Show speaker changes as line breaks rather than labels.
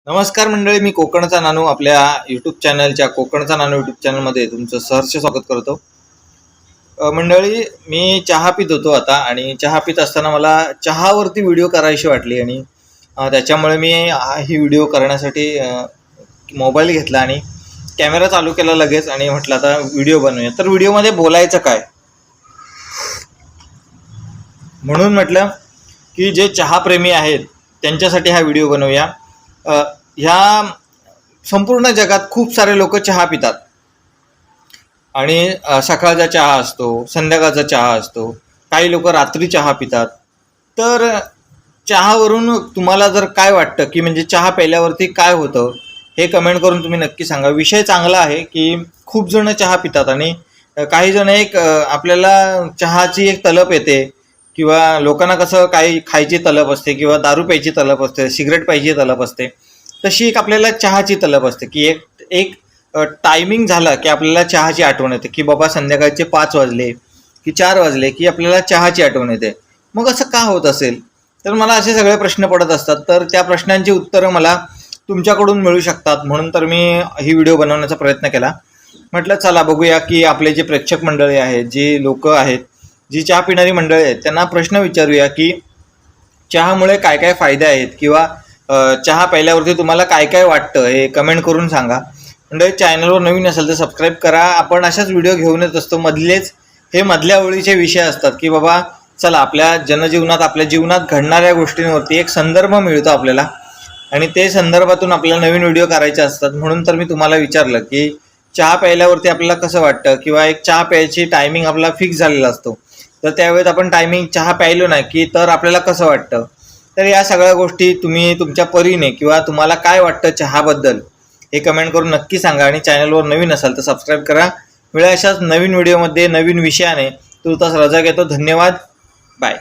नमस्कार मंडळी, मी कोकणचा नानू आपल्या यूट्यूब चॅनलच्या कोकणचा नानू यूट्यूब चॅनलमध्ये तुमचं सहर्ष स्वागत करतो. मंडळी, मी चहा पित होतो आता आणि चहा पित असताना मला चहावरती व्हिडिओ करायची वाटली आणि त्याच्यामुळे मी ही व्हिडिओ करण्यासाठी मोबाईल घेतला आणि कॅमेरा चालू केला लगेच आणि म्हटलं आता व्हिडिओ बनवूया. तर व्हिडिओमध्ये बोलायचं काय म्हणून म्हटलं की जे चहाप्रेमी आहेत त्यांच्यासाठी हा व्हिडिओ बनवूया. ह्या संपूर्ण जगात खूप सारे लोक चहा पितात आणि सकाळचा चहा असतो, संध्याकाळचा चहा असतो, काही लोक रात्री चहा पितात. तर चहावरून तुम्हाला जर काय वाटतं की म्हणजे चहा प्यायल्यावरती काय होतं हे कमेंट करून तुम्ही नक्की सांगा. विषय चांगला आहे की खूप जण चहा पितात आणि काही जण आपल्याला चहाची एक तलप येते किंवा लोकांना कसं काही खायची तलप असते किंवा दारू प्यायची तलप असते, सिगरेट प्यायची तलप असते, तशी एक आपल्याला चहाची तलप असते की एक एक टायमिंग झाला की आपल्याला चहाची आठवण येते की बाबा संध्याकाळचे 5 वाजले की 4 वाजले की आपल्याला चहाची आठवण येते. मग असं का होत असेल? तर मला असे सगळे प्रश्न पडत असतात. तर त्या प्रश्नांची उत्तरं मला तुमच्याकडून मिळू शकतात म्हणून तर मी ही व्हिडिओ बनवण्याचा प्रयत्न केला. म्हटलं चला बघूया की आपले जे प्रेक्षक मंडळी आहेत, जी लोक आहेत, जी चहा पिणारी मंडळी आहेत, त्यांना प्रश्न विचारूया की चहामुळे काय काय फायदे आहेत किंवा चहा प्यायल्यावरती तुम्हाला काय काय वाटतं हे कमेंट करून सांगा. म्हणजे चॅनलवर नवीन असेल तर सबस्क्राईब करा. आपण अशाच व्हिडिओ घेऊन येत असतो. हे मधल्या ओळीचे विषय असतात की बाबा चला आपल्या जनजीवनात, आपल्या जीवनात घडणाऱ्या गोष्टींवरती एक संदर्भ मिळतो आपल्याला आणि ते संदर्भातून आपल्याला नवीन व्हिडिओ करायचे असतात. म्हणून तर मी तुम्हाला विचारलं की चहा प्यायल्यावरती आपल्याला कसं वाटतं किंवा एक चहा प्यायची टायमिंग आपला फिक्स झालेला असतो, तर त्यावेळेस आपण टायमिंग चहा प्यायलो नाही की तर आपल्याला कसं वाटतं. तर या सगळ्या गोष्टी तुम्ही तुमच्या परीने किंवा तुम्हाला काय वाटतं चहाबद्दल हे कमेंट करून नक्की सांगा आणि चॅनलवर नवीन असाल तर सबस्क्राईब करा. मिळा अशाच नवीन व्हिडिओमध्ये नवीन विषयाने. तुर्तास रजा घेतो. धन्यवाद. बाय.